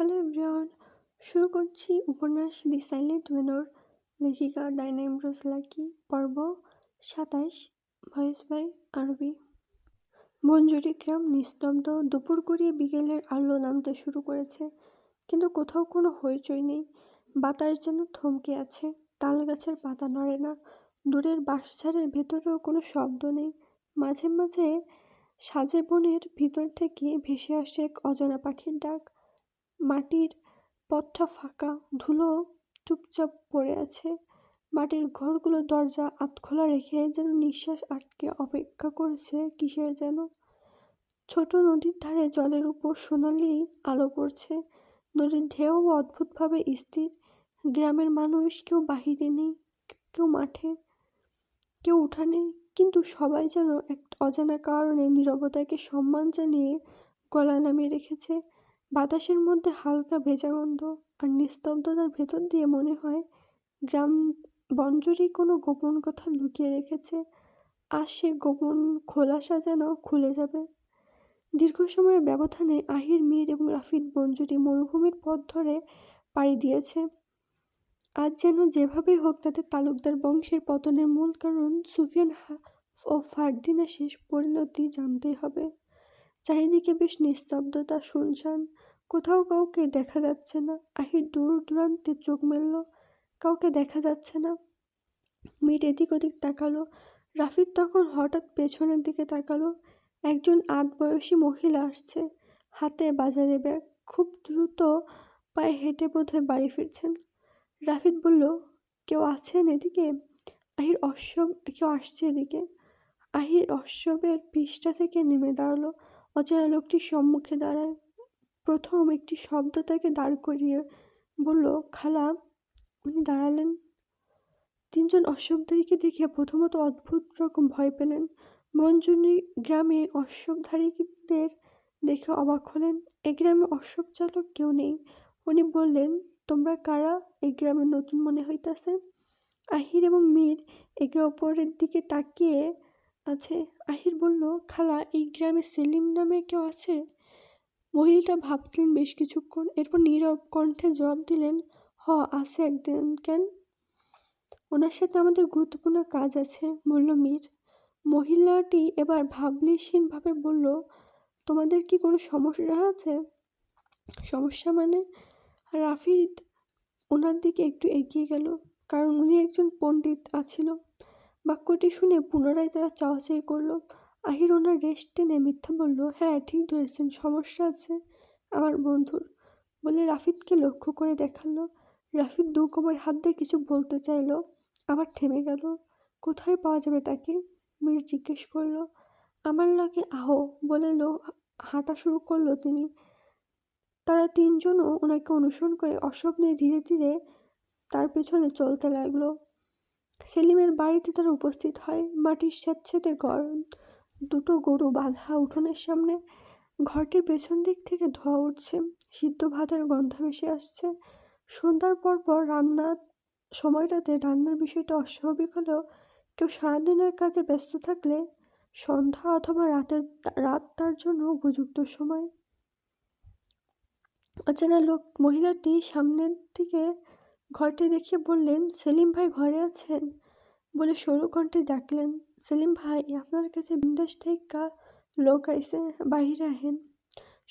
Hello everyone, শুরু করছি উপন্যাস দি সাইলেন্ট মেনর, লেখিকা ডায়না ইমরোজ লাকি, পর্ব 27, ভয়েস বাই আরবি। মঞ্জুরি গ্রাম নিস্তব্ধ। দুপুর গড়িয়ে বিকেলের আলো নামতে শুরু করেছে, কিন্তু কোথাও কোনো হইচই নেই। বাতাস যেন থমকে আছে, তাল গাছের পাতা নড়ে না। দূরের বাঁশঝাড়ের ভেতরেও কোনো শব্দ নেই। মাঝে মাঝে সাজে বনের ভিতর থেকে ভেসে আসে এক অজানা পাখির ডাক। মাটির পথটা ফাঁকা, ধুলো চুপচাপ পড়ে আছে। মাটির ঘরগুলো দরজা আধখোলা রেখে যেন নিঃশ্বাস আটকে অপেক্ষা করেছে কিসের যেন। ছোট নদীর ধারে জলের উপর সোনালি আলো পড়ছে। নদীর ঢেউ অদ্ভুতভাবে স্থির। গ্রামের মানুষ কেউ বাহিরে নেই, কেউ মাঠে, কেউ উঠানে, কিন্তু সবাই যেন এক অজানা কারণে নীরবতাকে সম্মান জানিয়ে গলা নামিয়ে রেখেছে। বাতাসের মধ্যে হালকা ভেজা গন্ধ, আর নিস্তব্ধতার ভেতর দিয়ে মনে হয় গ্রাম বঞ্জরি কোনো গোপন কথা লুকিয়ে রেখেছে, আর সে গোপন খোলাসা যেন খুলে যাবে। দীর্ঘ সময়ের ব্যবধানে আহির, মীর এবং রাফিদ বঞ্জরি মরুভূমির পথ ধরে পাড়ি দিয়েছে। আজ যেন যেভাবেই হোক তাদের তালুকদার বংশের পতনের মূল কারণ সুফিয়ান ও ফারদিনা শেষ পরিণতি জানতেই হবে। চারিদিকে বেশ নিস্তব্ধতা, শুনশান, কোথাও কাউকে দেখা যাচ্ছে না। আহির দূর দূরান্তে চোখ মেলল, কাউকে দেখা যাচ্ছে না। মিট এদিক ওদিক তাকালো, রাফিদ তখন হঠাৎ পেছনের দিকে তাকালো। একজন আধবয়সী মহিলা আসছে, হাতে বাজারে ব্যাগ, খুব দ্রুত পায়ে হেঁটে বোধহয় বাড়ি ফিরছেন। রাফিদ বলল, কেউ আছেন এদিকে? আহির অশ্বব কেউ আসছে এদিকে। আহির অশ্ববের পৃষ্ঠা থেকে নেমে দাঁড়ালো। অচেনা লোকটির সম্মুখে দাঁড়ায়। প্রথম একটি শব্দ তাকে দাঁড় করিয়ে বলল, খালা। উনি দাঁড়ালেন। তিনজন অশ্ববধারীকে দেখে প্রথমত অদ্ভুত রকম ভয় পেলেন। মঞ্জুরি গ্রামে অশ্ববধারীদের দেখে অবাক হলেন। এ গ্রামে অশ্বব চালক কেউ নেই। উনি বললেন, তোমরা কারা? এই গ্রামে নতুন মনে হইতাছে। আহির এবং মীর একে অপরের দিকে তাকিয়ে আছে। আহির বলল, খালা, এই গ্রামে সেলিম নামে কেউ আছে? মহিলাটা ভাবলেন বেশ কিছুক্ষণ, এরপর নীরব কণ্ঠে জবাব দিলেন, হ, আছে একদিন। কেন? ওনার সাথে আমাদের গুরুত্বপূর্ণ কাজ আছে, বলল মীর। মহিলাটি এবার ভাবলেশীনভাবে বলল, তোমাদের কি কোনো সমস্যা আছে? সমস্যা মানে? রাফিদ ওনার দিকে একটু এগিয়ে গেল, কারণ উনি একজন পণ্ডিত আছিল। বাক্যটি শুনে পুনরায় তারা চাওয়াচাই করল। আহির ওনার রেস্ট টেনে মিথ্যা বলল, হ্যাঁ, ঠিক ধরেছেন, সমস্যা আছে আমার বন্ধুর, বলে রাফিদকে লক্ষ্য করে দেখালো। রাফিদ দু কোমর হাত দিয়ে কিছু বলতে চাইল, আবার থেমে গেল। কোথায় পাওয়া যাবে তাকে? মীর জিজ্ঞেস করল। আমার লাগে আহো, বলে হাঁটা শুরু করলো তিনি। তারা তিনজনও ওনাকে অনুসরণ করে অশ্বব নিয়ে ধীরে ধীরে তার পেছনে চলতে লাগলো। সেলিমের বাড়িতে তারা উপস্থিত হয়। মাটির স্যাঁতসেঁতে ঘর, দুটো গরু বাঁধা উঠোনের সামনে। ঘরটির পেছন দিক থেকে ধোঁয়া উঠছে, সিদ্ধ ভাতের গন্ধ ভেসে আসছে। সন্ধ্যার পর রান্নার সময়টাতে রান্নার বিষয়টা অস্বাভাবিক হলেও কেউ সারাদিনের কাজে ব্যস্ত থাকলে সন্ধ্যা অথবা রাত তার জন্য উপযুক্ত সময়। অচেনা লোক মহিলাটি সামনের দিকে ঘরটি দেখিয়ে বললেন, সেলিম ভাই ঘরে আছেন? বলে সরু কণ্ঠে ডাকলেন, সেলিম ভাই, আপনার কাছে বিদেশ থেকে লোক আইছে, বাহিরে আহেন।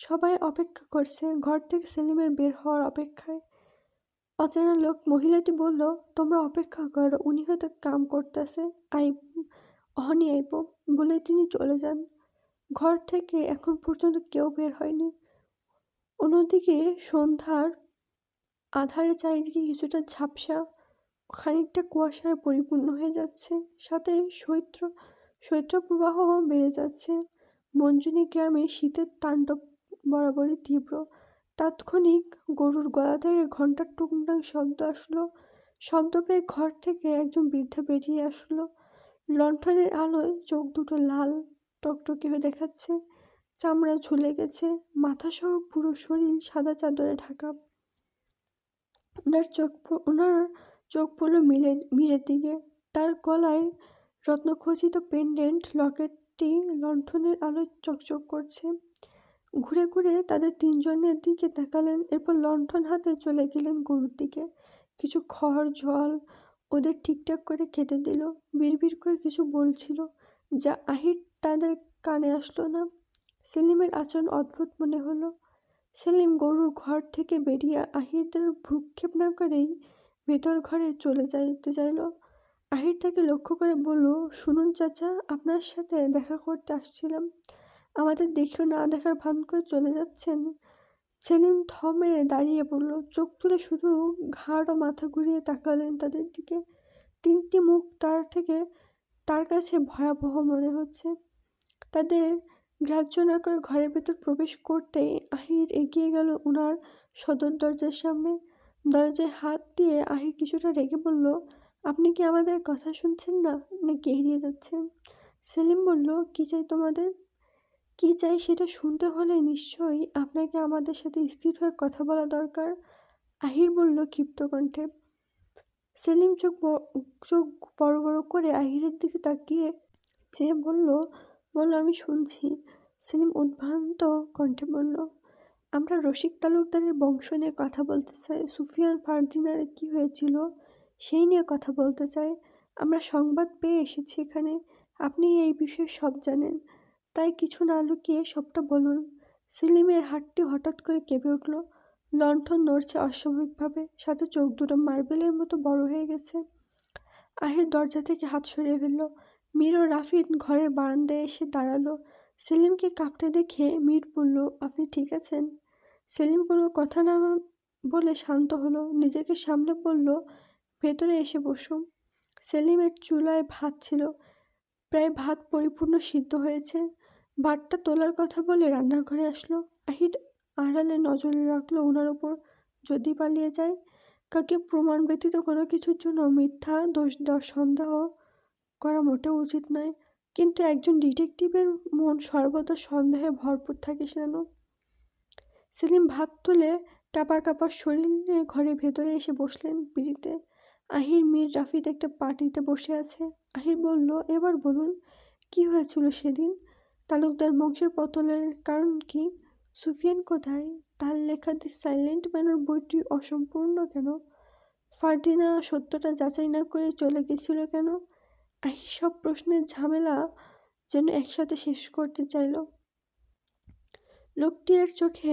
সবাই অপেক্ষা করছে, ঘর থেকে সেলিমের বের হওয়ার অপেক্ষায়। অচেনা লোক মহিলাটি বলল, তোমরা অপেক্ষা করো, উনি হয়তো কাম করতেছে, অহনি আইব, বলে তিনি চলে যান। ঘর থেকে এখন পর্যন্ত কেউ বের হয়নি। অন্যদিকে সন্ধ্যার আধারে চারিদিকে কিছুটা ঝাপসা, খানিকটা কুয়াশায় পরিপূর্ণ হয়ে যাচ্ছে, সাথে শৈত্যপ্রবাহ বেড়ে যাচ্ছে। মঞ্জুরি গ্রামে শীতের তাণ্ডব বরাবরই তীব্র। তাৎক্ষণিক গরুর গলা থেকে ঘণ্টার টুংটাং শব্দ আসলো। শব্দ পেয়ে ঘর থেকে একজন বৃদ্ধা বেরিয়ে আসলো। লণ্ঠনের আলোয় চোখ দুটো লাল টকটকে হয়ে দেখাচ্ছে, চামড়া ঝুলে গেছে, মাথাসহ পুরো শরীর সাদা চাদরে ঢাকা। ওনার চোখ পড়ল মীরের দিকে। তার গলায় রত্নখচিত পেন্ডেন্ট লকেটটি লণ্ঠনের আলোয় চকচক করছে। ঘুরে ঘুরে তাদের তিনজনের দিকে তাকালেন, এরপর লণ্ঠন হাতে চলে গেলেন গরুর দিকে। কিছু খড় জল ওদের ঠিকঠাক করে খেতে দিল। বিড়বিড় করে কিছু বলছিল, যা আহির তাদের কানে আসলো না। সেলিমের আচরণ অদ্ভুত মনে হলো। সেলিম গরুর ঘর থেকে বেরিয়ে আহিরদের ভ্রুক্ষেপ না করেই ভেতর ঘরে চলে যাইতে চাইল। আহির তাকে লক্ষ্য করে বলল, শুনুন চাচা, আপনার সাথে দেখা করতে আসছিলাম। আমাদের দেখেও না দেখার ভান করে চলে যাচ্ছেন। সেলিম থ মেরে দাঁড়িয়ে পড়ল। চোখ তুলে শুধু ঘাড় ও মাথা ঘুরিয়ে তাকালেন তাদের দিকে। তিনটি মুখ তার কাছে ভয়াবহ মনে হচ্ছে। তাদের গ্রাহ্য না করে ঘরের ভেতর প্রবেশ করতেই আহির এগিয়ে গেল উনার সদর দরজার সামনে। দরজায় হাত দিয়ে আহির কিছুটা রেগে বলল, আপনি কি আমাদের কথা শুনছেন না, নাকি এড়িয়ে যাচ্ছেন? সেলিম বলল, কি চাই তোমাদের? কি চাই সেটা শুনতে হলে নিশ্চয়ই আপনাকে আমাদের সাথে স্থির হয়ে কথা বলা দরকার, আহির বলল ক্ষিপ্ত কণ্ঠে। সেলিম চোখ বড় বড় করে আহিরের দিকে তাকিয়ে চেয়ে বলল, আমি শুনছি। সেলিম উদ্ভ্রান্ত কণ্ঠে বলল, আমরা রসিক তালুকদারের বংশ নিয়ে কথা বলতে চাই। সুফিয়ান ফারদিনারের কি হয়েছিল সেই নিয়ে কথা বলতে চাই। আমরা সংবাদ পেয়ে এসেছি এখানে। আপনি এই বিষয়ে সব জানেন, তাই কিছু না লুকিয়ে সবটা বলুন। সেলিমের হাতটি হঠাৎ করে কেঁপে উঠল। লণ্ঠন নড়ছে অস্বাভাবিকভাবে, সাথে চোখ দুটো মার্বেলের মতো বড় হয়ে গেছে। আহির দরজা থেকে হাত সরিয়ে ফেলল। মীর ও রাফিদ ঘরের বারান্দায় এসে দাঁড়ালো। সেলিমকে কাঁপতে দেখে মীর বলল, আপনি ঠিক আছেন? সেলিম কোনো কথা না বলে শান্ত হলো। নিজেকে সামলে বলল, ভেতরে এসে বসুন। সেলিমের চুলায় ভাত ছিল, প্রায় ভাত পরিপূর্ণ সিদ্ধ হয়েছে। ভাতটা তোলার কথা বলে রান্নাঘরে আসলো। আহির আড়ালে নজর রাখলো ওনার ওপর। যদি পালিয়ে যায়? কাকে প্রমাণ ব্যতীত কোনো কিছুর জন্য মিথ্যা দোষ দেওয়ার সন্দেহ করা মোটেও উচিত নয়, কিন্তু একজন ডিটেকটিভের মন সর্বদা সন্দেহে ভরপুর থাকে যেন। সেলিম ভাত তুলে কাপা কাপা শরীর নিয়ে ঘরের ভেতরে এসে বসলেন পিঁড়িতে। আহির মীর রাফিদ একটা পার্টিতে বসে আছে। আহির বলল, এবার বলুন, কি হয়েছিল সেদিন? তালুকদার বংশের পতনের কারণ কি? সুফিয়ান কোথায়? তার লেখা দি সাইলেন্ট ম্যানের বইটি অসম্পূর্ণ কেন? ফারদিনা সত্যটা যাচাই না করে চলে গেছিল কেন? আহির সব প্রশ্নের ঝামেলা যেন একসাথে শেষ করতে চাইল। লোকটির চোখে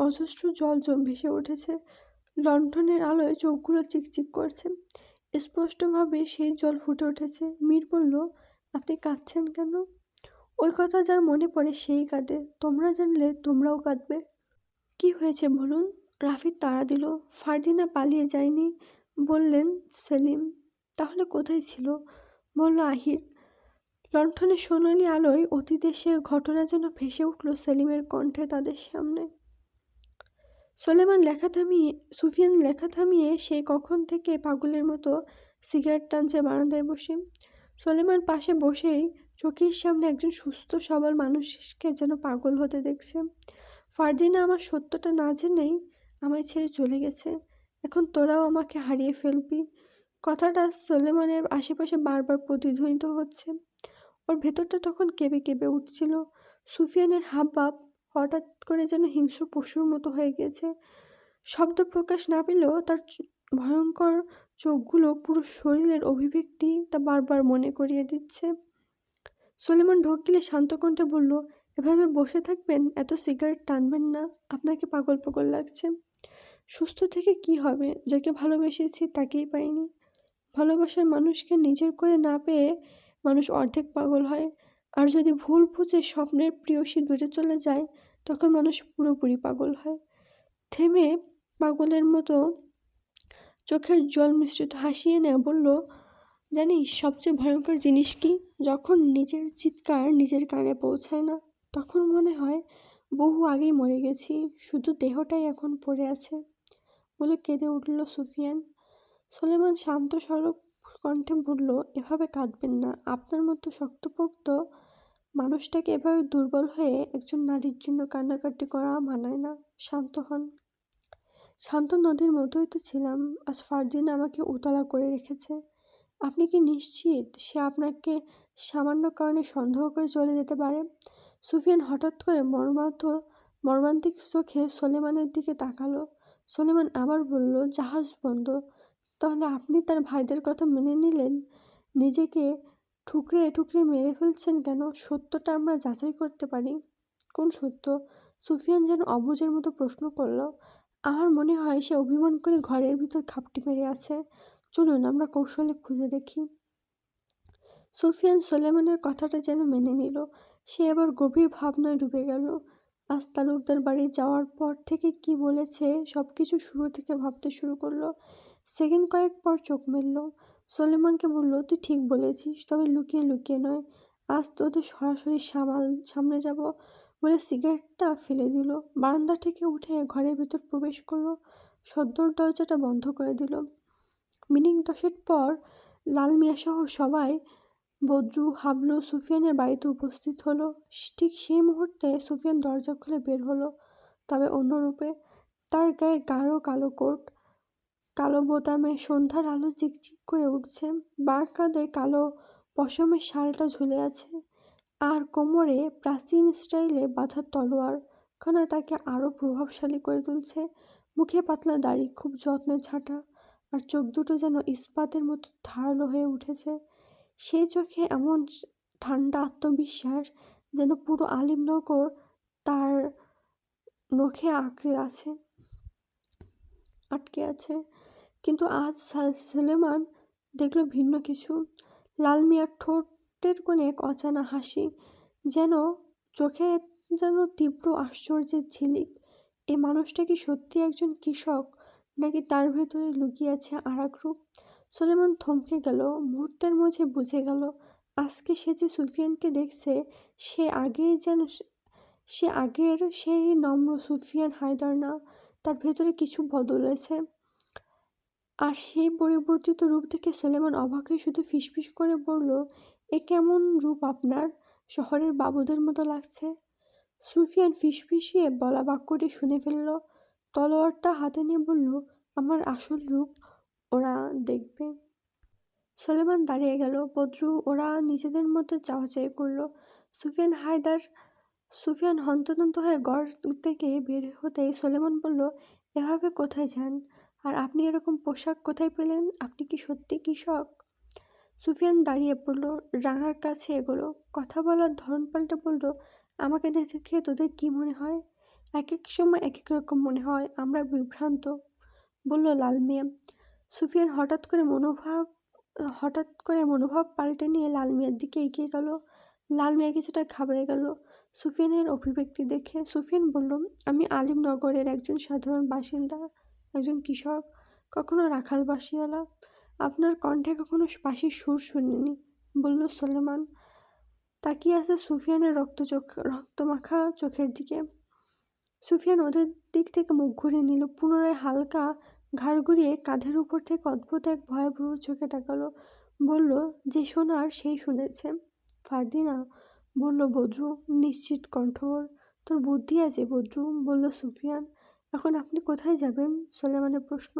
অজস্র জল ভেসে উঠেছে। লণ্ঠনের আলোয় চোখগুলো চিকচিক করছে। স্পষ্টভাবে সেই জল ফুটে উঠেছে। মীর বলল, আপনি কাঁদছেন কেন? ওই কথা যার মনে পড়ে সেই কাঁদে। তোমরা জানলে তোমরাও কাঁদবে। কি হয়েছে বলুন? রাফিদ তাড়া দিল। ফারদিনা পালিয়ে যায়নি বললেন সেলিম। তাহলে কোথায় ছিল? বলল আহির। লণ্ঠনের সোনালি আলোয় অতীতের সে ঘটনা যেন ভেসে উঠল সেলিমের কণ্ঠে তাদের সামনে। সুফিয়ান লেখা থামিয়ে সেই কখন থেকে পাগলের মতো সিগারেট টানছে বারান্দায় বসে। সলেমান পাশে বসেই চোখের সামনে একজন সুস্থ সবল মানুষকে যেন পাগল হতে দেখছে। ফারদিনা আমার সত্যটা না জেনেই আমায় ছেড়ে চলে গেছে। এখন তোরাও আমাকে হারিয়ে ফেলবি। কথাটা সলেমানের আশেপাশে বারবার প্রতিধ্বনিত হচ্ছে। ওর ভেতরটা তখন কেঁপে কেঁপে উঠছিল। সুফিয়ানের হাবভাব হঠাৎ করে যেন হিংস্র পশুর মতো হয়ে গেছে। শব্দ প্রকাশ না পেলেও তার ভয়ঙ্কর চোখগুলো পুরো শরীরের অভিব্যক্তি তা বারবার মনে করিয়ে দিচ্ছে। সলেমান ঢোক গিলে শান্ত কণ্ঠে বলল, এভাবে বসে থাকবেন? এত সিগারেট টানবেন না? আপনাকে পাগল পাগল লাগছে। সুস্থ থেকে কি হবে? যাকে ভালোবেসেছি তাকেই পাইনি। ভালোবাসার মানুষকে নিজের করে না পেয়ে মানুষ অর্ধেক পাগল হয়। আর যদি ভুল বুঝে স্বপ্নের প্রিয়সী দূরে চলে যায়, তখন মানুষ পুরোপুরি পাগল হয়। থেমে পাগলের মতো চোখের জল মিশ্রিত হাসি এনে বলল, জানিস সবচেয়ে ভয়ঙ্কর জিনিস কি? যখন নিজের চিৎকার নিজের কানে পৌঁছায় না, তখন মনে হয় বহু আগেই মরে গেছি, শুধু দেহটাই এখন পড়ে আছে বলে কেঁদে উঠল সুফিয়ান। সলেমান শান্ত স্বরূপ কণ্ঠে বলল, এভাবে কাঁদবেন না। আপনার মতো শক্তপোক্ত মানুষটাকে এভাবে দুর্বল হয়ে একজন নারীর জন্য কান্নাকাটি করা মানায় না। শান্ত হন। শান্ত নদীর মতোই তো ছিলাম। আজ ফারদিন আমাকে উতলা করে রেখেছে। আপনি কি নিশ্চিত সে আপনাকে সামান্য কারণে সন্দেহ করে চলে যেতে পারে? সুফিয়ান হঠাৎ করে মর্মাহত মর্মান্তিক চোখে সোলেমানের দিকে তাকালো। সোলেমান আবার বলল, জাহাজ বন্ধ। তাহলে আপনি তার ভাইদের কথা মেনে নিলেন? নিজেকে ঠুকরে ঠুকরে মেরে ফেলছেন কেন? সত্যটা আমরা যাচাই করতে পারি। কোন সত্য? সুফিয়ান যেন অবুঝের মতো প্রশ্ন করল। আমার মনে হয় সে অভিমান করে ঘরের ভিতর ঘাপটি মেরে আছে। চলুন আমরা কৌশলে খুঁজে দেখি। সুফিয়ান সোলেমানের কথাটা যেন মেনে নিল। সে এবার গভীর ভাবনায় ডুবে গেল। আজ তালুকদার বাড়ি যাওয়ার পর থেকে কি বলেছে সবকিছু শুরু থেকে ভাবতে শুরু করলো। সেকেন্ড কয়েক পর চোখ মেলল। সোলেমানকে বলল, তুই ঠিক বলেছিস, তবে লুকিয়ে লুকিয়ে নয়। আজ তোদের সরাসরি সামনে যাব বলে সিগারেটটা ফেলে দিল। বারান্দা থেকে উঠে ঘরের ভেতর প্রবেশ করলো। সদ্যর দরজাটা বন্ধ করে দিল। মিনিট 10 পর লাল মিয়া সহ সবাই বদরু, হাবলু, সুফিয়ানের বাড়িতে উপস্থিত হলো। ঠিক সেই মুহূর্তে সুফিয়ান দরজা খুলে বের হলো, তবে অন্য রূপে। তার গায়ে গাঢ় কালো কোট, কালো বোতামে সন্ধ্যার আলো চিকচিক করে উঠছে। বাঁ কাঁধে কালো পশমের শালটা ঝুলে আছে, আর কোমরে প্রাচীন স্টাইলে বাঁধা তলোয়ার খানা তাকে আরও প্রভাবশালী করে তুলছে। মুখে পাতলা দাড়ি, খুব যত্নে ছাঁটা, আর চোখ দুটো যেন ইস্পাতের মতো ধারালো হয়ে উঠেছে। সেই চোখে এমন ঠান্ডা আত্মবিশ্বাস যেন পুরো আলিমনগর তার নখে আটকে আছে। কিন্তু আজ সুলেমান দেখল ভিন্ন কিছু। লাল মিয়ার ঠোঁটের কোণে এক অজানা হাসি, যেন চোখে যেন তীব্র আশ্চর্যের ঝিলিক। এই মানুষটা কি সত্যি একজন কৃষক, নাকি তার ভেতরে লুকিয়ে আছে আর এক রূপ? সুলেমান থমকে গেল। মুহূর্তের মাঝে বুঝে গেল, আজকে সে যে সুফিয়ানকে দেখছে, সে আগের সেই নম্র সুফিয়ান হায়দার না। তার ভেতরে কিছু বদলেছে। আর সেই পরিবর্তিত রূপ দেখে সুলেমান অবাক হয়ে শুধু ফিসফিস করে বলল, এ কেমন রূপ আপনার? শহরের বাবুদের মতো লাগছে। সুফিয়ান ফিসফিসিয়ে বলা বাক্যটি শুনে ফেলল। তলোয়ারটা হাতে নিয়ে বলল, আমার আসল রূপ ওরা দেখবে। সুলেমান দাঁড়িয়ে গেল। বদরু ওরা নিজেদের মধ্যে চাওয়াচাই করলো। সুফিয়ান হন্তদন্ত হয়ে ঘর থেকে বের হতেই সুলেমান বলল, এভাবে কোথায় যান? আর আপনি এরকম পোশাক কোথায় পেলেন? আপনি কি সত্যি কৃষক? সুফিয়ান দাঁড়িয়ে পড়ল, রাঙার কাছে এগোলো। কথা বলার ধরন পাল্টে বলল, আমাকে দেখে তোদের কি মনে হয়? এক এক সময় এক এক রকম মনে হয়। আমরা বিভ্রান্ত, বলল লাল মিয়া। সুফিয়ান হঠাৎ করে মনোভাব পাল্টে নিয়ে লাল মিয়ার দিকে এগিয়ে গেল। লাল মিয়া কিছুটা ঘাবড়ে গেল সুফিয়ানের অভিব্যক্তি দেখে। সুফিয়ান বলল, আমি আলিমনগরের একজন সাধারণ বাসিন্দা, একজন কৃষক, কখনো রাখাল বাসিওয়ালা। আপনার কণ্ঠে কখনো বাঁশির সুর শুনিনি, বলল সুলেমান। তাকিয়ে আছে সুফিয়ানের রক্তমাখা চোখের দিকে। সুফিয়ান ওদের দিক থেকে মুখ ঘুরিয়ে নিল। পুনরায় হালকা ঘাড় ঘুরিয়ে কাঁধের উপর থেকে অদ্ভুত এক ভয়াবহ চোখে তাকালো। বলল, যে শোনার সেই শুনেছে। ফারদিনা, বলল বদরু নিশ্চিত কণ্ঠ ওর। তোর বুদ্ধি আছে বদরু, বলল সুফিয়ান। এখন আপনি কোথায় যাবেন? সুলেমানের প্রশ্ন।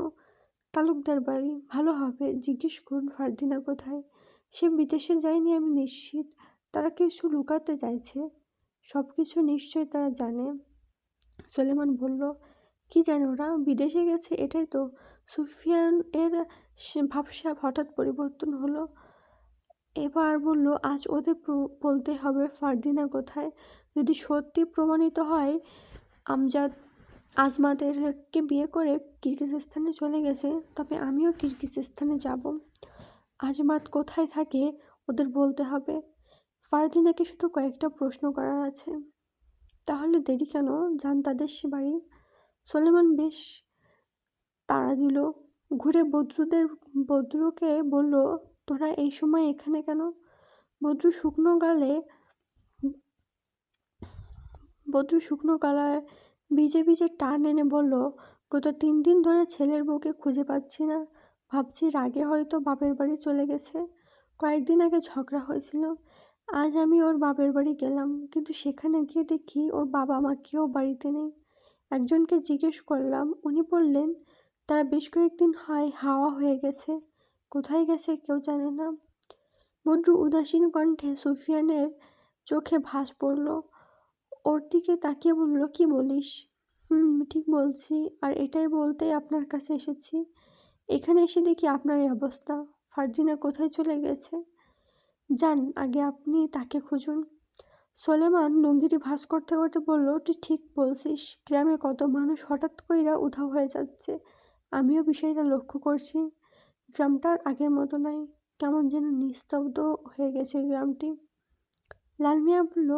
তালুকদার বাড়ি। ভালো হবে, জিজ্ঞেস করুন ফারদিনা কোথায়। সে বিদেশে যায়নি আমি নিশ্চিত। তারা কিছু লুকাতে চাইছে। সব কিছু নিশ্চয় তারা জানে। সুলেমান বলল, কি জানে ওরা? বিদেশে গেছে, এটাই তো। সুফিয়ান এর ভাবসাব হঠাৎ পরিবর্তন হলো। এবার বলল, আজ ওদের বলতে হবে ফারদিনা কোথায়। যদি সত্যি প্রমাণিত হয় আজমাদেরকে বিয়ে করে কিরগিজস্তানে চলে গেছে, তবে আমিও কিরগিজস্তানে যাব। আজমাত কোথায় থাকে ওদের বলতে হবে। ফারদিনাকে শুধু কয়েকটা প্রশ্ন করার আছে। তাহলে দেরি কেন? যান তাদের বাড়ি। সুলেমান বেশ তাড়া দিল। ঘুরে বদরুকে বলল, তোরা এই সময় এখানে কেন? বদরু শুকনো গলায় ভিজে ভিজে টান এনে বলল, গত 3 দিন ধরে ছেলের বউকে খুঁজে পাচ্ছি না। ভাবছি রাগে হয়তো বাপের বাড়ি চলে গেছে। কয়েকদিন আগে ঝগড়া হয়েছিল। আজ আমি ওর বাপের বাড়ি গেলাম, কিন্তু সেখানে গিয়ে দেখি ওর বাবা মা কেউ বাড়িতে নেই। একজনকে জিজ্ঞেস করলাম, উনি বললেন তারা বেশ কয়েকদিন হয় হাওয়া হয়ে গেছে। কোথায় গেছে কেউ জানে না। বদরু উদাসীন কণ্ঠে সুফিয়ানের চোখে ভাঁজ পড়ল। ওর দিকে তাকিয়ে বলল, কি বলিস? ঠিক বলছি, আর এটাই বলতেই আপনার কাছে এসেছি। এখানে এসে দেখি আপনার এই অবস্থা। ফারজিনা কোথায় চলে গেছে? যান, আগে আপনি তাকে খুঁজুন। সোলেমান লুঙ্গিটি ভাঁজ করতে করতে বলল, তুই ঠিক বলছিস, গ্রামে কত মানুষ হঠাৎ কইরা উধাও হয়ে যাচ্ছে। আমিও বিষয়টা লক্ষ্য করছি। গ্রামটা আর আগের মতো নাই, কেমন যেন নিস্তব্ধ হয়ে গেছে গ্রামটি। লাল মিয়া বলল,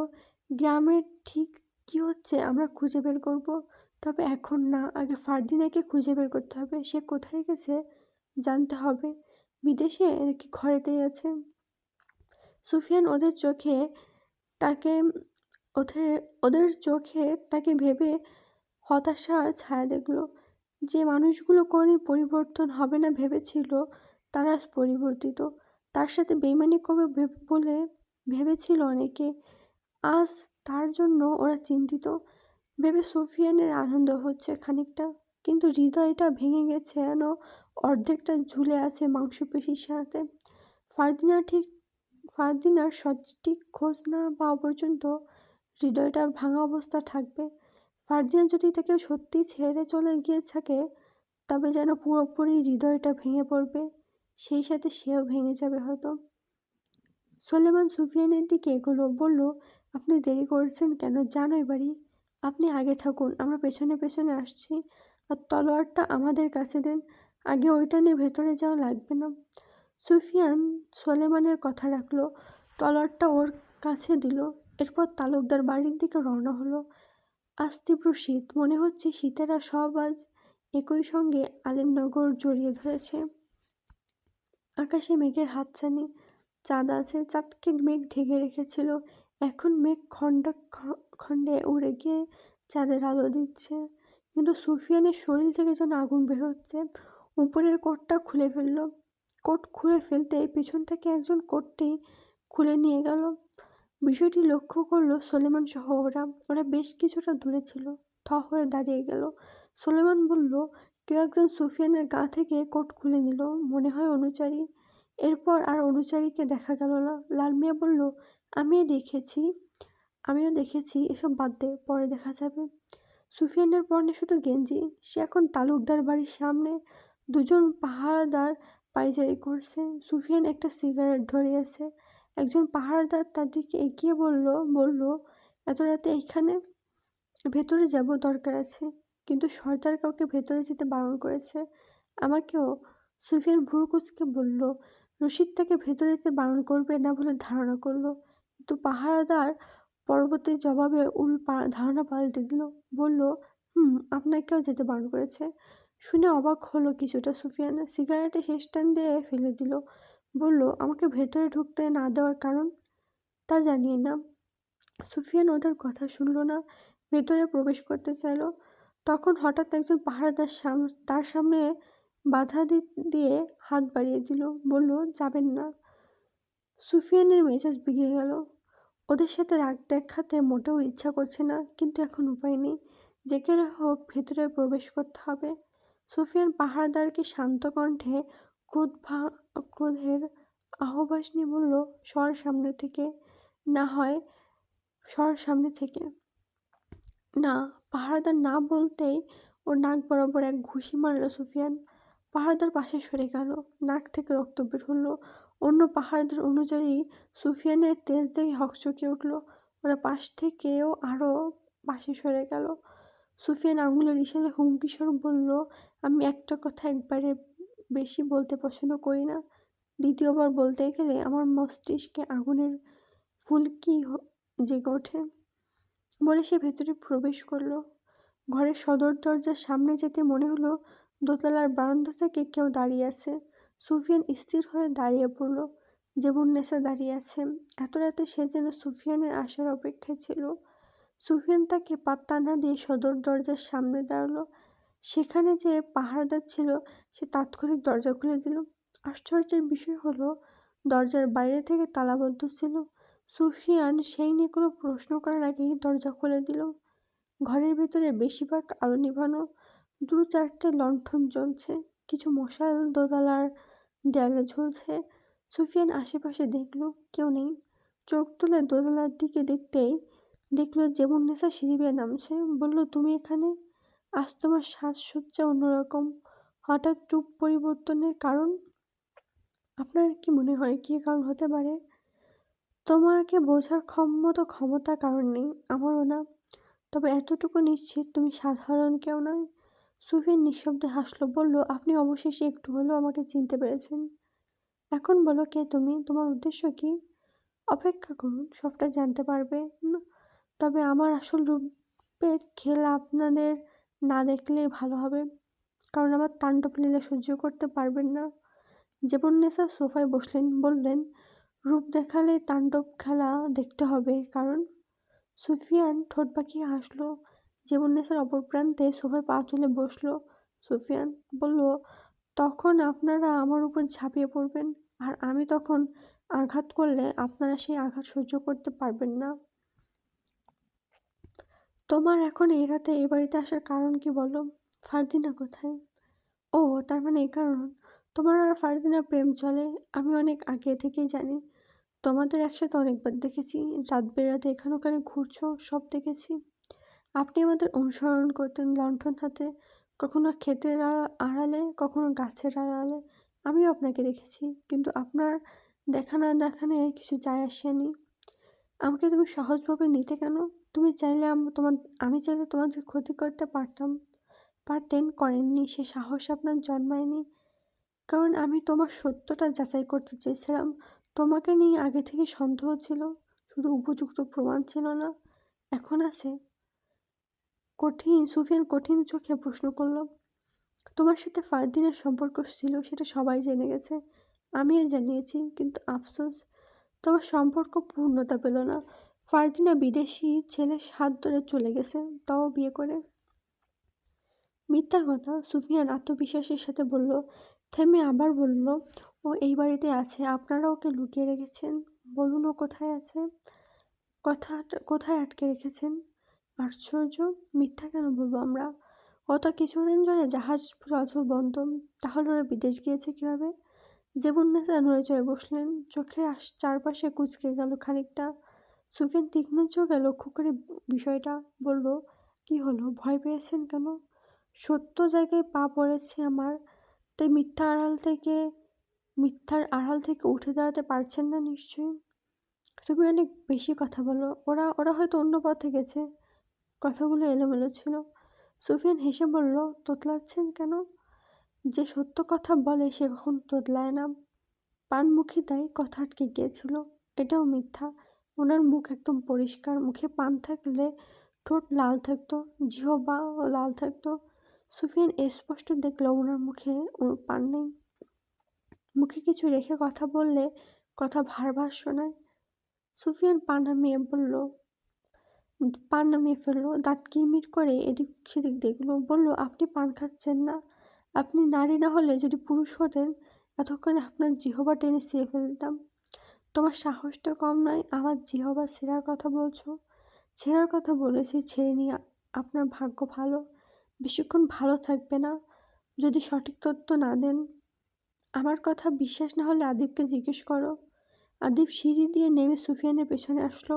গ্রামের ঠিক কি হচ্ছে আমরা খুঁজে বের করব, তবে এখন না, আগে ফারদিনাকে খুঁজে বের করতে হবে। সে কোথায় গেছে জানতে হবে। বিদেশে নাকি ঘরেতেই আছে? সুফিয়ান তাকে ওদের ওদের চোখে তাকে ভেবে হতাশার ছায়া দেখল। যে মানুষগুলো কোনোদিন পরিবর্তন হবে না ভেবেছিল, তারা আজ পরিবর্তিত। তার সাথে বেইমানি করবে বলে ভেবেছিল অনেকে, আজ তার জন্য ওরা চিন্তিত। ভেবে সুফিয়ানের আনন্দ হচ্ছে খানিকটা, কিন্তু হৃদয়টা ভেঙে গেছে, যেন অর্ধেকটা ঝুলে আছে মাংসপেশির সাথে। ফারদিনা ঠিক ফারদিনার সঠিক খোঁজ না পাওয়া পর্যন্ত হৃদয়টা ভাঙা অবস্থা থাকবে। ফারদিনা যদি তাকে সত্যি ছেড়ে চলে গিয়ে থাকে, তবে যেন পুরোপুরি হৃদয়টা ভেঙে পড়বে, সেই সাথে সেও ভেঙে যাবে হয়তো। সোলেমান সুফিয়ানের দিকে এগোলো, বলল, আপনি দেরি করছেন কেন? জানোই বাড়ি। আপনি আগে থাকুন, আমরা পেছনে পেছনে আসছি। আর তলোয়ারটা আমাদের কাছে দেন, আগে ওইটা নিয়ে ভেতরে যাওয়া লাগবে না। সুফিয়ান সোলেমানের কথা রাখলো, তলোয়ারটা ওর কাছে দিল। এরপর তালুকদার বাড়ির দিকে রওনা হলো। আজ তীব্র শীত, মনে হচ্ছে শীতেরা সব আজ একই সঙ্গে আলিমনগর জড়িয়ে ধরেছে। আকাশে মেঘের হাতছানি, চাঁদ আছে, চাঁদকে মেঘ ঢেকে রেখেছিল, এখন মেঘ খণ্ডে উড়ে গিয়ে চাঁদের আলো দিচ্ছে। কিন্তু সুফিয়ানের শরীর থেকে যেন আগুন বের হচ্ছে। উপরের কোট খুলে ফেলতেই পেছন থেকে একজন কোটটি খুলে নিয়ে গেল। বিষয়টি লক্ষ্য করলো সোলেমান সহ ওরা বেশ কিছুটা দূরে ছিল। হয়ে দাঁড়িয়ে গেল। সোলেমান বলল, কেউ একজন সুফিয়ানের গা থেকে কোট খুলে নিল, মনে হয় অনুচারী। এরপর আর অনুচারীকে দেখা গেল না। লাল মিয়া বলল, আমিও দেখেছি, এসব বাদ দে, পরে দেখা যাবে। সুফিয়ানের পরনে শুধু গেঞ্জি। সে এখন তালুকদার বাড়ির সামনে, দুজন পাহারাদার পায়চারি করছে। সুফিয়ান একটা সিগারেট ধরিয়েছে। একজন পাহারাদার তার দিকে এগিয়ে বলল, এত রাতে এইখানে? ভেতরে যাব, দরকার আছে। কিন্তু সর্দার কাউকে ভেতরে যেতে বারণ করেছে। আমাকেও। সুফিয়ান ভুরু কুঁচকে বলল, রশিদ তাকে ভেতরে যেতে বারণ করবে না বলে ধারণা করলো। কিন্তু পাহারাদার পরবর্তী জবাবে ধারণা পাল্টে দিল। বলল, আপনাকেও যেতে বারণ করেছে। শুনে অবাক হলো কিছুটা সুফিয়ান। সিগারেটে শেষ টান দিয়ে ফেলে দিল। বলল, আমাকে ভেতরে ঢুকতে না দেওয়ার কারণ? তা জানিয়ে না। সুফিয়ান ওদের কথা শুনল না, ভেতরে প্রবেশ করতে চাইল। তখন হঠাৎ একজন পাহারাদার তার সামনে বাধা দিয়ে হাত বাড়িয়ে দিল, বলল, যাবেন না। সুফিয়ানের মেজাজ বিগড়ে গেল। ওদের সাথে রাগ দেখাতে মোটেও ইচ্ছা করছে না, কিন্তু এখন উপায় নেই। যে কেউ হোক ভেতরে প্রবেশ করতে হবে। সুফিয়ান পাহারাদারকে শান্ত কণ্ঠে ক্রোধের আহ্বাস নিয়ে বলল, সর সামনে থেকে। না হয় সর সামনে থেকে। না। পাহারাদার না বলতেই ওর নাক বরাবর এক ঘুষি মারল সুফিয়ান। পাহারাদার পাশে সরে গেল, নাক থেকে রক্ত বের হলো। অন্য পাহারাদার অনুযায়ী সুফিয়ানের তেজ দেখে হকচকে উঠল। ওরা পাশ থেকেও আরও পাশে সরে গেল। সুফিয়ান আঙুলের ইশারায় হুমকি স্বরূপ বলল, আমি একটা কথা একবারে বেশি বলতে পছন্দ করি না। দ্বিতীয়বার বলতে গেলে আমার মস্তিষ্কে আগুনের ফুলকি জেগে ওঠে। বলে সে ভেতরে প্রবেশ করলো। ঘরের সদর দরজার সামনে যেতে মনে হলো দোতলার বারান্দা থেকে কেউ দাঁড়িয়ে আছে। সুফিয়ান স্থির হয়ে দাঁড়িয়ে পড়ল। জেবুন্নেসা দাঁড়িয়ে আছে। এত রাতে সে যেন সুফিয়ানের আসার অপেক্ষায় ছিল। সুফিয়ান তাকে পাত্তা না দিয়ে সদর দরজার সামনে দাঁড়ালো। সেখানে যে পাহারাদার ছিল, সে তাৎক্ষণিক দরজা খুলে দিল। আশ্চর্যের বিষয় হলো, দরজার বাইরে থেকে তালাবদ্ধ ছিল। সুফিয়ান সেই নিয়ে কোনো প্রশ্ন করার আগেই দরজা খুলে দিল। ঘরের ভেতরে বেশিরভাগ আলো নিভানো, 2-4টে লণ্ঠন জ্বলছে, কিছু মশাল দোতলার দেয়ালে ঝুলছে। সুফিয়ান আশেপাশে দেখল, কেউ নেই। চোখ তুলে দোতলার দিকে দেখতেই দেখলো জেবুন্নেসা সিঁড়ি বেয়ে নামছে। বলল, তুমি এখানে? আজ তোমার সাজসজ্জা অন্যরকম। হঠাৎ রূপ পরিবর্তনের কারণ? আপনার কি মনে হয় কী কারণ হতে পারে? তোমাকে বোঝার ক্ষমতা কারণ নেই, আমারও না। তবে এতটুকু নিশ্চিত তুমি সাধারণ কেউ নয়। সুফিয়ান নিঃশব্দে হাসলো, বলল, আপনি অবশেষে একটু হলেও আমাকে চিনতে পেরেছেন। এখন বলো, কে তুমি? তোমার উদ্দেশ্য কি? অপেক্ষা করুন, সবটা জানতে পারবে। তবে আমার আসল রূপের খেলা আপনাদের না দেখলেই ভালো হবে, কারণ আমার তাণ্ডব লীলা সহ্য করতে পারবেন না। জেবুন্নেসা সোফায় বসলেন, বললেন, রূপ দেখালে তাণ্ডব খেলা দেখতে হবে, কারণ? সুফিয়ান ঠোঁট বাঁকিয়ে হাসলো। জেবুন্নেসার অপর প্রান্তে সোফায় পা তুলে বসলো। সুফিয়ান বলল, তখন আপনারা আমার উপর ঝাঁপিয়ে পড়বেন, আর আমি তখন আঘাত করলে আপনারা সেই আঘাত সহ্য করতে পারবেন না। তোমার এখন এই রাতে এই বাড়িতে আসার কারণ কি বলো? ফারদিনা কোথায়? ও, তার মানে এই কারণ। তোমার আর ফারদিনা প্রেম চলে, আমি অনেক আগে থেকেই জানি। তোমাদের একসাথে অনেকবার দেখেছি, রাত বেরাতে এখানে ওখানে ঘুরছো, সব দেখেছি। আপনি আমাদের অনুসরণ করতেন লণ্ঠন হাতে, কখনো ক্ষেতের আড়ালে, কখনো গাছের আড়ালে। আমিও আপনাকে দেখেছি, কিন্তু আপনার দেখা না দেখা নিয়ে কিছু যায় আসেনি। আমাকে তুমি সহজভাবে নিতে কেন? তুমি চাইলে আমি চাইলে তোমাদের ক্ষতি করতে পারতেন, করেননি। সে সাহস আপনার জন্মায়নি, কারণ আমি তোমার সত্যটা যাচাই করতে চেয়েছিলাম। তোমাকে নিয়ে আগে থেকে সন্দেহ ছিল, শুধু উপযুক্ত প্রমাণ ছিল না। এখন আছে। সুফিয়ান কঠিন চোখে প্রশ্ন করল, তোমার সাথে ফারদিনের সম্পর্ক ছিল, সেটা সবাই জেনে গেছে, আমিও জানিয়েছি, কিন্তু আফসোস, তোমার সম্পর্ক পূর্ণতা পেল না। ফারদিনা বিদেশি ছেলের হাত ধরে চলে গেছে, তাও বিয়ে করে। মিথ্যা কথা, সুফিয়ান আত্মবিশ্বাসের সাথে বলল। থেমে আবার বলল, ও এই বাড়িতে আছে, আপনারা ওকে লুকিয়ে রেখেছেন। বলুন, ও কোথায় আছে? কোথায় আটকে রেখেছেন? আশ্চর্য, মিথ্যা কেন বলবো আমরা? গত কিছুদিন ধরে জাহাজ চলাচল বন্ধ, তাহলে ওরা বিদেশ গিয়েছে কীভাবে? জেবুন্নেসা নড়ে চড়ে বসলেন, চোখের চারপাশে কুঁচকে গেল খানিকটা। সুফিয়ান তীক্ষ্ণ চোখে লক্ষ্য করে বিষয়টা বলল, কি হলো, ভয় পেয়েছেন কেন? সত্য জায়গায় পা পড়েছে আমার, তাই মিথ্যার আড়াল থেকে উঠে দাঁড়াতে পারছেন না নিশ্চয়ই। তুমি অনেক বেশি কথা বলো। ওরা ওরা হয়তো অন্য পথে গেছে। কথাগুলো এলোমেলো ছিল। সুফিয়ান হেসে বলল, তোতলাচ্ছেন কেন? যে সত্য কথা বলে সে কখন তোতলায় না। পানমুখী তাই কথা আটকে গিয়েছিল। এটাও মিথ্যা। ওনার মুখ একদম পরিষ্কার, মুখে পান থাকলে ঠোঁট লাল থাকতো, জিহ্বাও লাল থাকতো। সুফিয়ান স্পষ্ট দেখল ওনার মুখে পান নেই। মুখে কিছু রেখে কথা বললে কথা ভার শোনায়। সুফিয়ান পান নামিয়ে ফেললো, দাঁত কিরমির করে এদিক সেদিক দেখলো, বলল, আপনি পান খাচ্ছেন না? আপনি নারী না হলে যদি পুরুষ হতেন, এতক্ষণে আপনার জিহ্বা টেনে ছিঁড়ে ফেলতাম। তোমার সাহসটা কম নয়, আমার জিহ্বা ছেঁড়ার কথা বলছো? ছেঁড়ার কথা বলেছি, ছেড়ে নিয়ে আপনার ভাগ্য ভালো, বেশিক্ষণ ভালো থাকবে না যদি সঠিক তথ্য না দেন। আমার কথা বিশ্বাস না হলে আদিবকে জিজ্ঞেস করো। আদিব সিঁড়ি দিয়ে নেমে সুফিয়ানের পেছনে আসলো,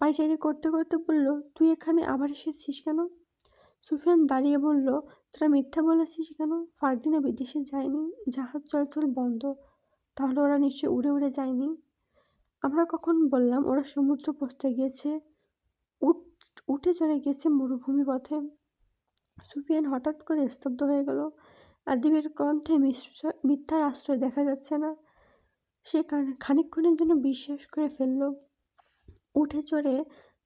পায়চারি করতে করতে বলল, তুই এখানে আবার এসেছিস কেন? সুফিয়ান দাঁড়িয়ে বলল, তোরা মিথ্যা বলেছিস কেন? ফারদিনা বিদেশে যায়নি, জাহাজ চলাচল বন্ধ। তাহলে ওরা নিশ্চয়ই উড়ে উড়ে যায়নি। আমরা কখন বললাম ওরা সমুদ্র পথে গিয়েছে? উঠে চলে গেছে মরুভূমি পথে। সুফিয়ান হঠাৎ করে স্তব্ধ হয়ে গেল। আদিবের কণ্ঠে মিথ্যার আশ্রয় দেখা যাচ্ছে না। সে খানিকক্ষণের জন্য বিশ্বাস করে ফেলল, উঠে চড়ে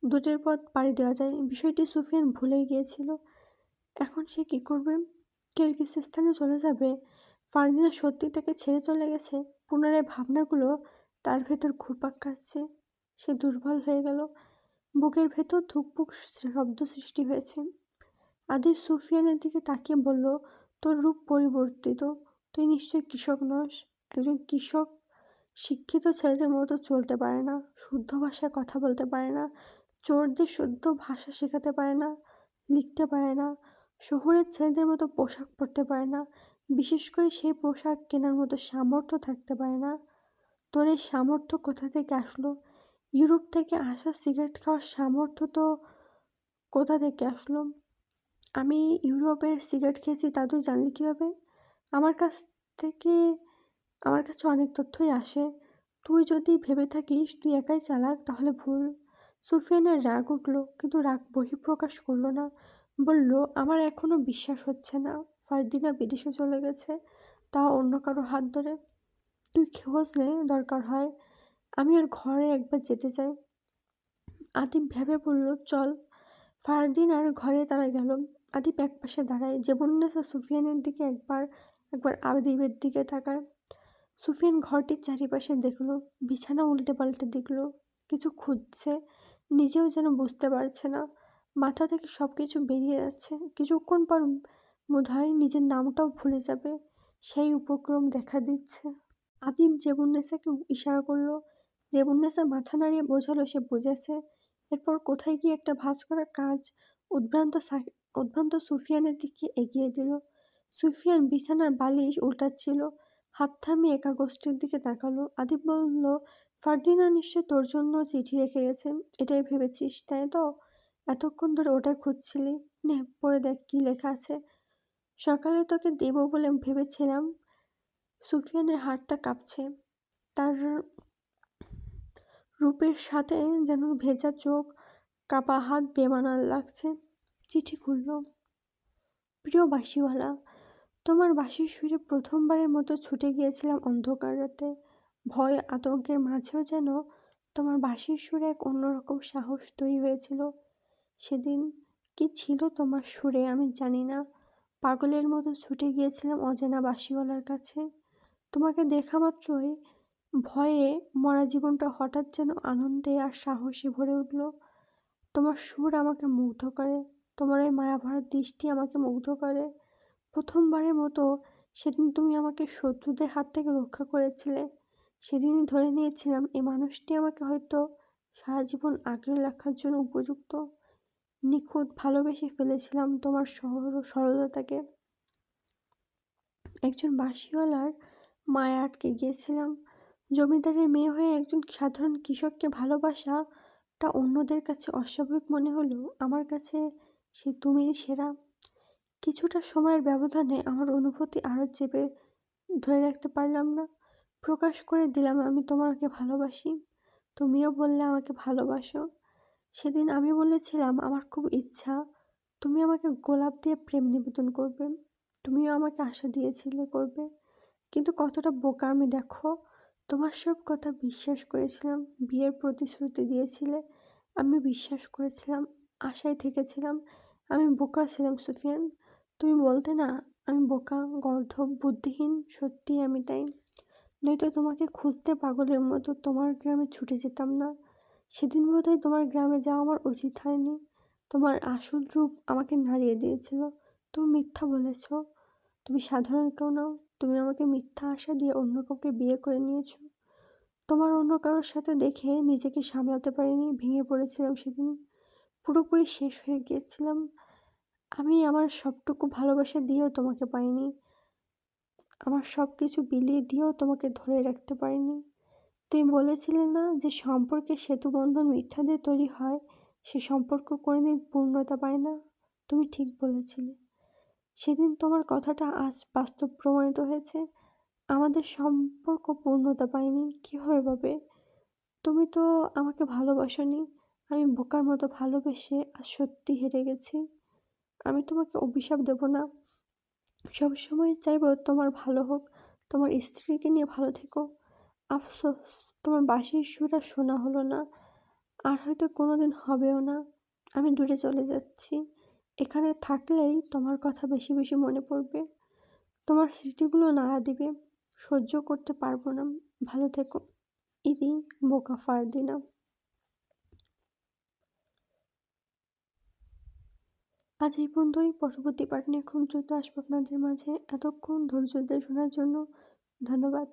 দূরের পথ পাড়ি দেওয়া যায়। বিষয়টি সুফিয়ান ভুলেই গিয়েছিল। এখন সে কি করবে? কিরগিজস্তানে চলে যাবে? ফারদিনা সত্যি তাকে ছেড়ে চলে গেছে? পুনরায় ভাবনাগুলো তার ভেতর ঘুরপাক খাচ্ছে। সে দুর্বল হয়ে গেল। বুকের ভেতর ধুকপুক শব্দ সৃষ্টি হয়েছে। আদিব সুফিয়ানের দিকে তাকিয়ে বলল, তোর রূপ পরিবর্তিত, তুই নিশ্চয় কৃষক নস। একজন কৃষক শিক্ষিত ছেলেদের মতো চলতে পারে না, শুদ্ধ ভাষায় কথা বলতে পারে না, চোরদের শুদ্ধ ভাষা শেখাতে পারে না, লিখতে পারে না, শহুরের ছেলেদের মতো পোশাক পরতে পারে না, বিশেষ করে সেই পোশাক কেনার মতো সামর্থ্য থাকতে পারে না। তোর এই সামর্থ্য কোথা থেকে আসলো? ইউরোপ থেকে আসা সিগারেট খাওয়ার সামর্থ্য তো কোথা থেকে আসলো? আমি ইউরোপের সিগারেট খেয়েছি তা তুই জানলি কীভাবে? আমার কাছ থেকে আমার কাছে অনেক তথ্যই আসে। তুই যদি ভেবে থাকিস তুই একাই চালাক তাহলে ভুল। সুফিয়ানের রাগ উঠল, কিন্তু রাগ বহিঃপ্রকাশ করলো না। বলল, আমার এখনো বিশ্বাস হচ্ছে না ফারদিনা বিদেশে চলে গেছে, তাও অন্য কারো হাত ধরে। তুই খোঁজ নে, দরকার হয়। আমি ওর ঘরে একবার যেতে চাই। আদিব ভেবে বলল, চল। ফারদিনার ঘরে তারা গেল। আদিব একপাশে দাঁড়ায়, জেবুন্নেসা সুফিয়ানের দিকে একবার একবার আদিবের দিকে তাকায়। সুফিয়ান ঘরটির চারিপাশে দেখল, বিছানা উল্টে পাল্টে দেখল, কিছু খুঁজছে, নিজেও যেন বুঝতে পারছে না। মাথা থেকে সব কিছু বেরিয়ে যাচ্ছে। কিছুক্ষণ পর বোধহয় নিজের নামটাও ভুলে যাবে। সেই উপক্রম দেখা দিচ্ছে। আদিব জেবুন্নেসাকে ইশারা করলো। জেবুন্নেসা মাথা নাড়িয়ে বোঝালো সে বুঝেছে। এরপর কোথায় গিয়ে একটা ভাঁজ করা কাজ উদ্ভ্রান্ত সুফিয়ানের দিকে এগিয়ে দিল। সুফিয়ান বিছানার বালিশ উল্টাচ্ছিল, হাত থামিয়ে কাগজটির দিকে তাকালো। আদিব বলল, ফারদিনা নিশ্চয় তোর জন্য চিঠি রেখে গেছে, এটাই ভেবেছিস তাই তো? এতক্ষণ ধরে ওটাই খুঁজছিলি? নে পড়ে দেখ কি লেখা আছে। সকালে তোকে দেব বলে ভেবেছিলাম। সুফিয়ানের হাতটা কাঁপছে, তার রূপের সাথে যেন ভেজা চোখ, কাপা হাত বেমানান লাগছে। চিঠি খুলল। প্রিয় বাঁশিওয়ালা, তোমার বাঁশির সুরে প্রথমবারের মতো ছুটে গিয়েছিলাম অন্ধকার রাতে। ভয় আতঙ্কের মাঝেও যেন তোমার বাঁশির সুরে এক অন্যরকম সাহস তৈরি হয়েছিল। সেদিন কি ছিল তোমার সুরে আমি জানি না। পাগলের মতো ছুটে গিয়েছিলাম অজানা বাঁশিওয়ালার কাছে। তোমাকে দেখা মাত্রই ভয়ে মরা জীবনটা হঠাৎ যেন আনন্দে আর সাহসে ভরে উঠল। তোমার সুর আমাকে মুগ্ধ করে, তোমার ওই মায়াভরা দৃষ্টি আমাকে মুগ্ধ করে। প্রথমবারের মতো সেদিন তুমি আমাকে শত্রুদের হাত থেকে রক্ষা করেছিলে। সেদিনই ধরে নিয়েছিলাম এই মানুষটি আমাকে হয়তো সারা জীবন আগলে রাখার জন্য উপযুক্ত। নিখুঁত ভালোবেসে ফেলেছিলাম তোমার সরলতাকে। একজন বাঁশিওয়ালার মায়া আটকে গিয়েছিলাম। জমিদারের মেয়ে হয়ে একজন সাধারণ কৃষককে ভালোবাসাটা অন্যদের কাছে অস্বাভাবিক মনে হলেও আমার কাছে সে তুমিই সেরা। কিছুটা সময়ের ব্যবধানে আমার অনুভূতি আরও চেপে ধরে রাখতে পারলাম না। প্রকাশ করে দিলাম আমি তোমাকে ভালোবাসি। তুমিও বললে আমাকে ভালোবাসো। সেদিন আমি বলেছিলাম আমার খুব ইচ্ছা তুমি আমাকে গোলাপ দিয়ে প্রেম নিবেদন করবে। তুমিও আমাকে আশা দিয়েছিলে করবে। কিন্তু কতটা বোকা আমি দেখো। তোমার সব কথা বিশ্বাস করেছিলাম, বিয়ের প্রতিশ্রুতি দিয়েছিলে, আমি বিশ্বাস করেছিলাম, আশায় থেকেছিলাম। আমি বোকা ছিলাম সুফিয়ান। তুমি বলতে না আমি বোকা, গর্দভ, বুদ্ধিহীন। সত্যিই আমি তাই। নয়তো তোমাকে খুঁজতে পাগলের মতো তোমার গ্রামে ছুটে যেতাম না। সেদিন বোধহয় তোমার গ্রামে যাওয়া আমার উচিত হয়নি। তোমার আসল রূপ আমাকে নাড়িয়ে দিয়েছিল। তুমি মিথ্যা বলেছ। তুমি সাধারণ কেউ নাও। তুমি আমাকে মিথ্যা আশা দিয়ে অন্য কাউকে বিয়ে করে নিয়েছো। তোমার অন্য কারোর সাথে দেখে নিজেকে সামলাতে পারিনি, ভেঙে পড়েছিলাম সেদিন। পুরোপুরি শেষ হয়ে গিয়েছিলাম। আমি আমার সবটুকু ভালোবাসা দিয়েও তোমাকে পাইনি। আমার সব কিছু বিলিয়ে দিয়েও তোমাকে ধরে রাখতে পারিনি। তুমি বলেছিলে না যে সম্পর্কের সেতুবন্ধন মিথ্যা দিয়ে তৈরি হয়, সে সম্পর্ক কোনোদিন পূর্ণতা পায় না। তুমি ঠিক বলেছিলে। সেদিন তোমার কথাটা আজ বাস্তব প্রমাণিত হয়েছে। আমাদের সম্পর্ক পূর্ণতা পায়নি, কীভাবে পাবে? তুমি তো আমাকে ভালোবাসোনি। আমি বোকার মতো ভালোবেসে আজ সত্যি হেরে গেছি। আমি তোমাকে অভিশাপ দেব না। সবসময় চাইবো তোমার ভালো হোক, তোমার স্ত্রীকে নিয়ে ভালো থেকো। আফসোস তোমার বাঁশির সুর আর শোনা হলো না, আর হয়তো কোনোদিন হবেও না। আমি দূরে চলে যাচ্ছি। এখানে থাকলেই তোমার কথা বেশি বেশি মনে পড়বে, তোমার স্মৃতিগুলো নাড়া দিবে। সহ্য করতে পারবো না। ভালো থেকো। ইদি, বোকা ফারদিনা। আজ এই পর্যন্তই। পরবর্তী পার্ট নিয়ে খুব দ্রুত আসবো আপনাদের মাঝে। এতক্ষণ ধৈর্য ধরে শোনার জন্য ধন্যবাদ।